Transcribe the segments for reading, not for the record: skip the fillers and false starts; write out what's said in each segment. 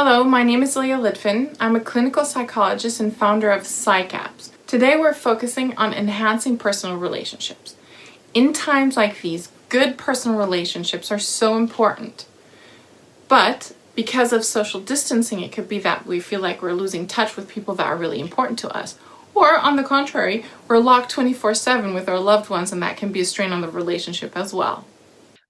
Hello, my name is Leah Litvin. I'm a clinical psychologist and founder of PsyCaps. Today we're focusing on enhancing personal relationships. In times like these, good personal relationships are so important. But because of social distancing, it could be that we feel like we're losing touch with people that are really important to us. Or on the contrary, we're locked 24/7 with our loved ones, and that can be a strain on the relationship as well.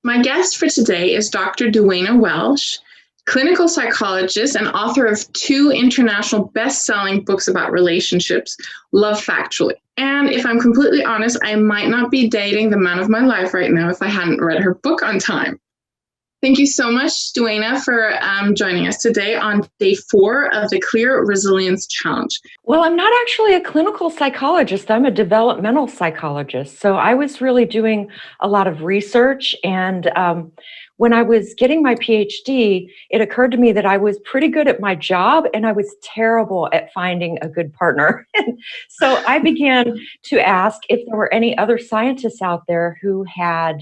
My guest for today is Dr. Duana Welsh, clinical psychologist and author of 2 international best-selling books about relationships, Love Factually. And if I'm completely honest, I might not be dating the man of my life right now if I hadn't read her book on time. Thank you so much, Duana, for joining us today on day 4 of the Clear Resilience Challenge. Well, I'm not actually a clinical psychologist. I'm a developmental psychologist. So I was really doing a lot of research. And when I was getting my PhD, it occurred to me that I was pretty good at my job and I was terrible at finding a good partner. So I began to ask if there were any other scientists out there who had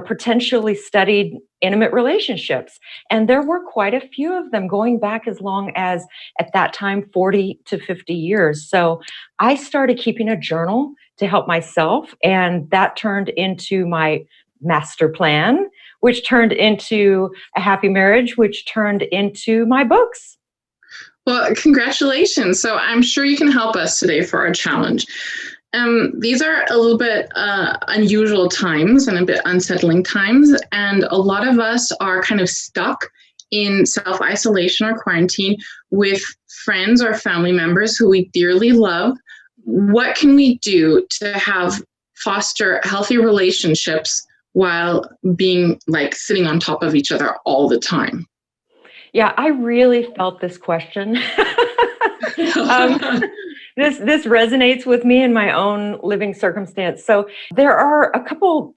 potentially studied intimate relationships. And there were quite a few of them going back as long as, at that time, 40 to 50 years. So I started keeping a journal to help myself. And that turned into my master plan, which turned into a happy marriage, which turned into my books. Well, congratulations. So I'm sure you can help us today for our challenge. These are a little bit unusual times and a bit unsettling times, and a lot of us are kind of stuck in self-isolation or quarantine with friends or family members who we dearly love. What can we do to foster healthy relationships while being sitting on top of each other all the time? Yeah, I really felt this question. This resonates with me in my own living circumstance. So there are a couple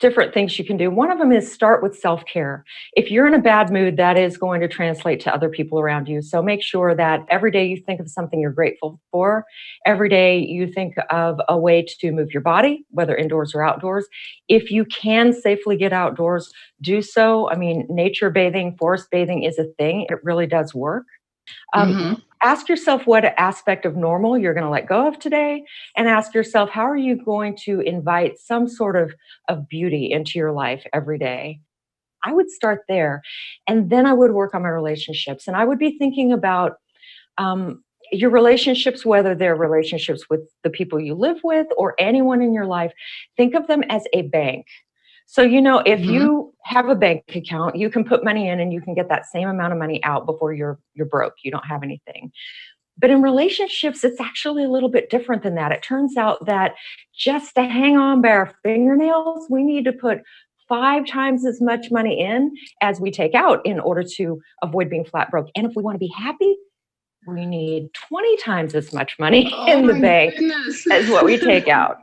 different things you can do. One of them is start with self-care. If you're in a bad mood, that is going to translate to other people around you. So make sure that every day you think of something you're grateful for. Every day you think of a way to move your body, whether indoors or outdoors. If you can safely get outdoors, do so. I mean, nature bathing, forest bathing is a thing. It really does work. Ask yourself what aspect of normal you're going to let go of today, and ask yourself, how are you going to invite some sort of beauty into your life every day? I would start there, and then I would work on my relationships. And I would be thinking about your relationships, whether they're relationships with the people you live with or anyone in your life. Think of them as a bank. So, if you have a bank account, you can put money in and you can get that same amount of money out before you're broke. You don't have anything. But in relationships, it's actually a little bit different than that. It turns out that just to hang on by our fingernails, we need to put 5 times as much money in as we take out in order to avoid being flat broke. And if we want to be happy, we need 20 times as much money in the bank as what we take out.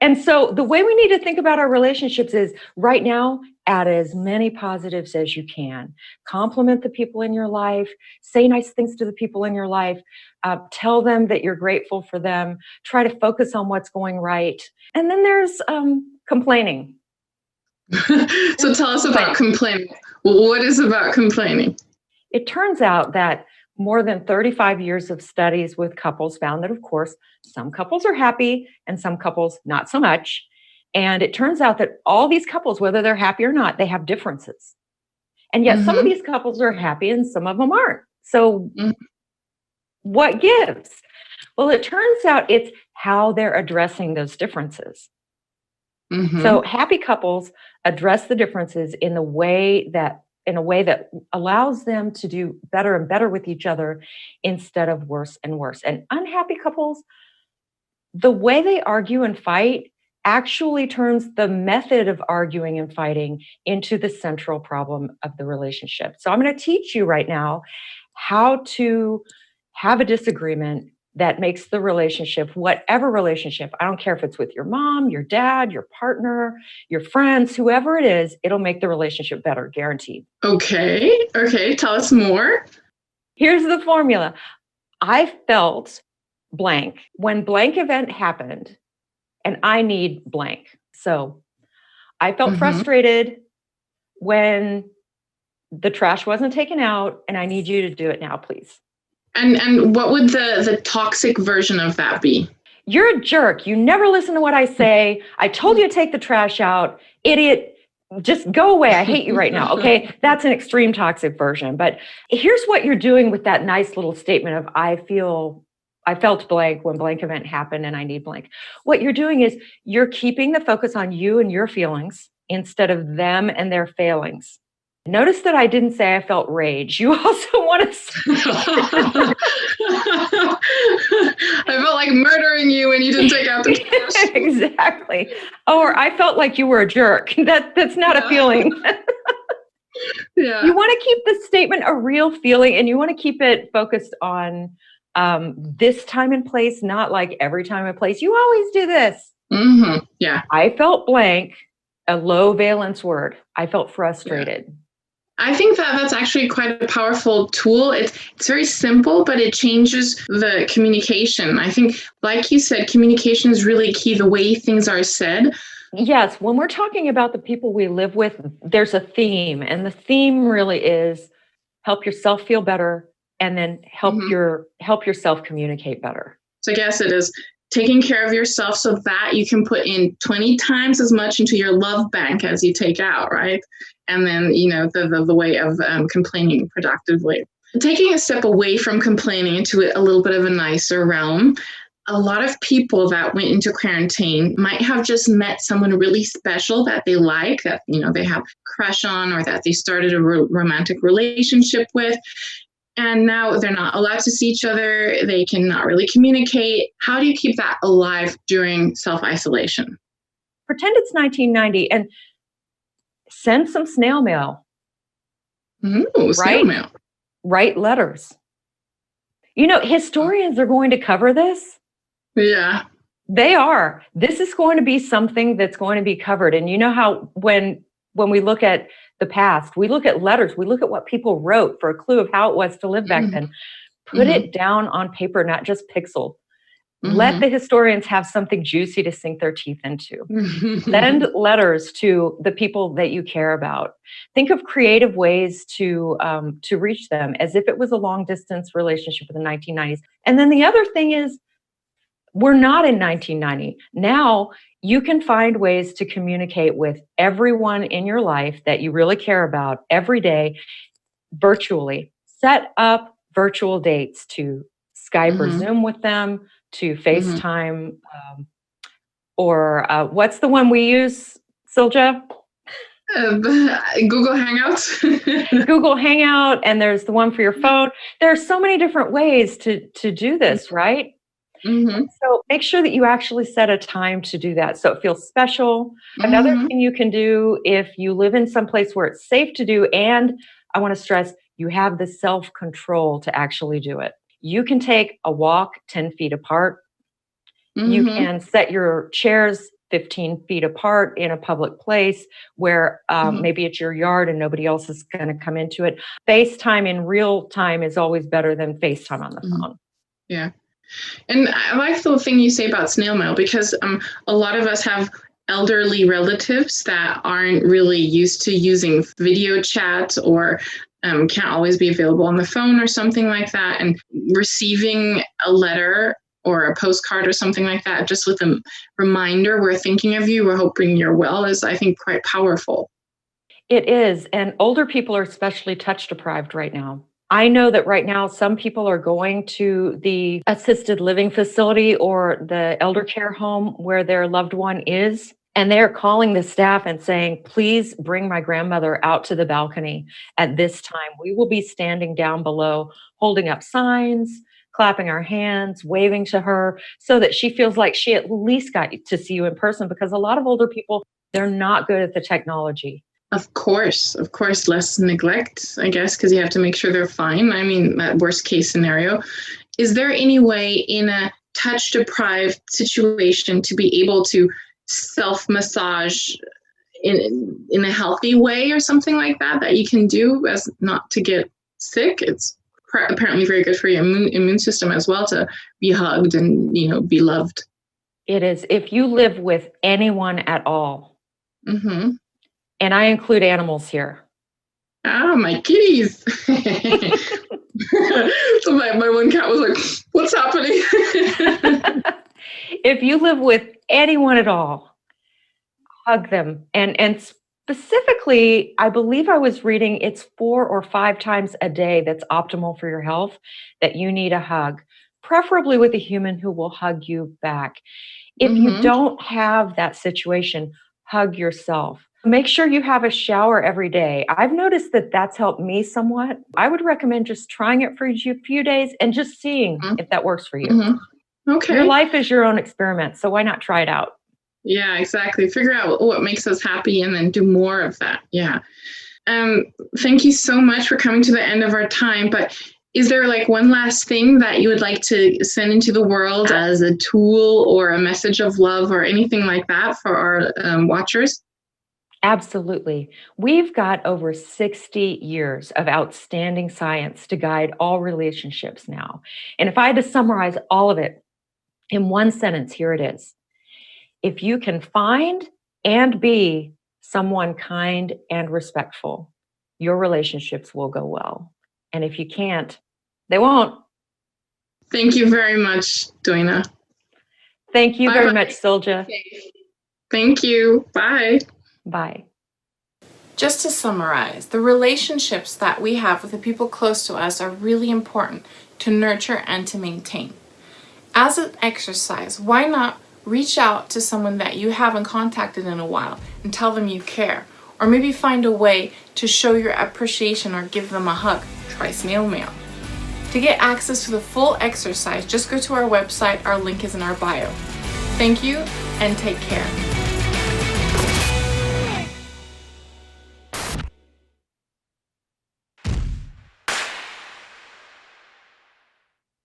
And so the way we need to think about our relationships is right now, add as many positives as you can. Compliment the people in your life. Say nice things to the people in your life. Tell them that you're grateful for them. Try to focus on what's going right. And then there's complaining. So tell us about complaining. What is about complaining? It turns out that more than 35 years of studies with couples found that, of course, some couples are happy and some couples not so much. And it turns out that all these couples, whether they're happy or not, they have differences. And yet some of these couples are happy and some of them aren't. So what gives? Well, it turns out it's how they're addressing those differences. So happy couples address the differences in a way that allows them to do better and better with each other instead of worse and worse. And unhappy couples, the way they argue and fight actually turns the method of arguing and fighting into the central problem of the relationship. So I'm going to teach you right now how to have a disagreement that makes the relationship, whatever relationship, I don't care if it's with your mom, your dad, your partner, your friends, whoever it is, it'll make the relationship better, guaranteed. Okay, tell us more. Here's the formula. I felt blank when blank event happened, and I need blank. So I felt frustrated when the trash wasn't taken out and I need you to do it now, please. And what would the toxic version of that be? You're a jerk. You never listen to what I say. I told you to take the trash out. Idiot. Just go away. I hate you right now. Okay. That's an extreme toxic version. But here's what you're doing with that nice little statement of I felt blank when blank event happened and I need blank. What you're doing is you're keeping the focus on you and your feelings instead of them and their failings. Notice that I didn't say I felt rage. You also want to say I felt like murdering you when you didn't take out the trash. Exactly. Or I felt like you were a jerk. That's not a feeling. Yeah. You want to keep the statement a real feeling, and you want to keep it focused on this time and place, not like every time and place. You always do this. Mm-hmm. Yeah. I felt blank, a low valence word. I felt frustrated. Yeah. I think that's actually quite a powerful tool. It's very simple, but it changes the communication. I think, like you said, communication is really key, the way things are said. Yes, when we're talking about the people we live with, there's a theme, and the theme really is help yourself feel better and then help yourself communicate better. So I guess it is taking care of yourself so that you can put in 20 times as much into your love bank as you take out, right? And then, the way of complaining productively. Taking a step away from complaining into a little bit of a nicer realm, a lot of people that went into quarantine might have just met someone really special that they like, that, they have a crush on, or that they started a romantic relationship with. And now they're not allowed to see each other. They cannot really communicate. How do you keep that alive during self-isolation? Pretend it's 1990 and send some snail mail. Ooh, snail mail. Write letters. Historians are going to cover this. Yeah. They are. This is going to be something that's going to be covered. And you know how when we look at the past, we look at letters, we look at what people wrote for a clue of how it was to live back then. Put it down on paper, not just pixel. Let the historians have something juicy to sink their teeth into. Send letters to the people that you care about. Think of creative ways to reach them as if it was a long distance relationship in the 1990s. And then the other thing is, we're not in 1990. Now you can find ways to communicate with everyone in your life that you really care about every day virtually. Set up virtual dates to Skype or Zoom with them, to FaceTime, or what's the one we use, Silja? Google Hangouts. Google Hangout, and there's the one for your phone. There are so many different ways to do this, right? So make sure that you actually set a time to do that so it feels special. Another thing you can do if you live in some place where it's safe to do, and I want to stress, you have the self-control to actually do it. You can take a walk 10 feet apart. You can set your chairs 15 feet apart in a public place where maybe it's your yard and nobody else is going to come into it. FaceTime in real time is always better than FaceTime on the phone. Yeah. And I like the thing you say about snail mail, because a lot of us have elderly relatives that aren't really used to using video chat, or can't always be available on the phone or something like that. And receiving a letter or a postcard or something like that, just with a reminder, we're thinking of you, we're hoping you're well, is, I think, quite powerful. It is. And older people are especially touch deprived right now. I know that right now some people are going to the assisted living facility or the elder care home where their loved one is, and they're calling the staff and saying, please bring my grandmother out to the balcony at this time. We will be standing down below, holding up signs, clapping our hands, waving to her, so that she feels like she at least got to see you in person, because a lot of older people, they're not good at the technology. Of course, less neglect, I guess, because you have to make sure they're fine. I mean, that worst case scenario. Is there any way in a touch deprived situation to be able to self-massage in a healthy way or something like that you can do as not to get sick? It's apparently very good for your immune system as well to be hugged and, be loved. It is. If you live with anyone at all, and I include animals here, Ah, my kitties. So my one cat was like, what's happening? If you live with anyone at all, hug them. And specifically, I believe I was reading it's 4 or 5 times a day that's optimal for your health that you need a hug, preferably with a human who will hug you back. If you Mm-hmm. don't have that situation, hug yourself. Make sure you have a shower every day. I've noticed that that's helped me somewhat. I would recommend just trying it for a few days and just seeing if that works for you. Mm-hmm. Your Okay. life is your own experiment, so why not try it out? Yeah, exactly. Figure out what makes us happy and then do more of that. Yeah. Um, Thank you so much for coming to the end of our time. But is there like one last thing that you would like to send into the world as a tool or a message of love or anything like that for our watchers? Absolutely. We've got over 60 years of outstanding science to guide all relationships now. And if I had to summarize all of it in one sentence, here it is. If you can find and be someone kind and respectful, your relationships will go well. And if you can't, they won't. Thank you very much, Doina. Thank you Bye very bye. much, Silja. Thank you. Bye. Bye. Just to summarize, the relationships that we have with the people close to us are really important to nurture and to maintain. As an exercise, why not reach out to someone that you haven't contacted in a while and tell them you care? Or maybe find a way to show your appreciation or give them a hug. Try snail mail. To get access to the full exercise, just go to our website. Our link is in our bio. Thank you and take care.